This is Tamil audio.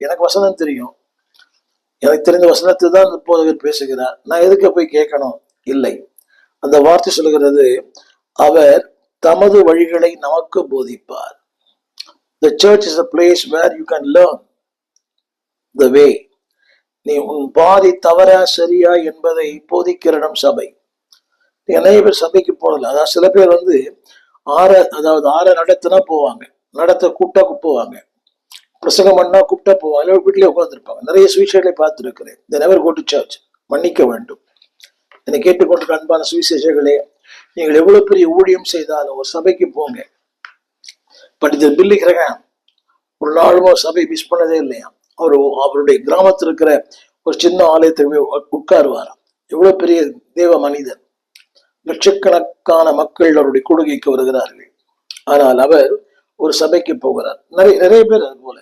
எனக்கு வசனம் தெரியும், எனக்கு தெரிந்த வசனத்தை தான் போதகர் பேசுகிறார், நான் எதுக்கு போய் கேட்கணும்? இல்லை. அந்த வார்த்தை சொல்கிறது, அவர் தமது வழிகளை நமக்கு போதிப்பார். The church is a place where you can learn the way. நீ உன் பாதி தவறா சரியா என்பதை போதிக்கிற இடம் சபை. நிறைய பேர் சபைக்கு போனல. அதாவது சில பேர் ஆற நடத்தினா போவாங்க, நடத்த கூப்பிட்டா போவாங்க, பிரசங்கம் பண்ணா கூப்பிட்டா போவாங்க, வீட்டிலே உட்கார்ந்துருப்பாங்க. நிறைய சுவிசேஷங்களை பார்த்துருக்கிறேன். They never go to church. மன்னிக்க வேண்டும். என்னை கேட்டுக்கொண்டிருக்க அன்பான சுவிசேஷர்களே, நீங்கள் எவ்வளவு பெரிய ஊழியம் செய்தாலும் ஒரு சபைக்கு போங்க. பண்டிதர் பில்லி கிரஹாம் ஒரு நாளும் சபை மிஸ் பண்ணதே இல்லையா. அவருடைய கிராமத்தில் இருக்கிற ஒரு சின்ன ஆலயத்தை உட்காருவாராம். எவ்வளவு பெரிய தேவ மனிதன். லட்சக்கணக்கான மக்கள் அவருடைய கொள்கைக்கு வருகிறார்கள். ஆனால் அவர் ஒரு சபைக்கு போகிறார். நிறைய பேர் அது போல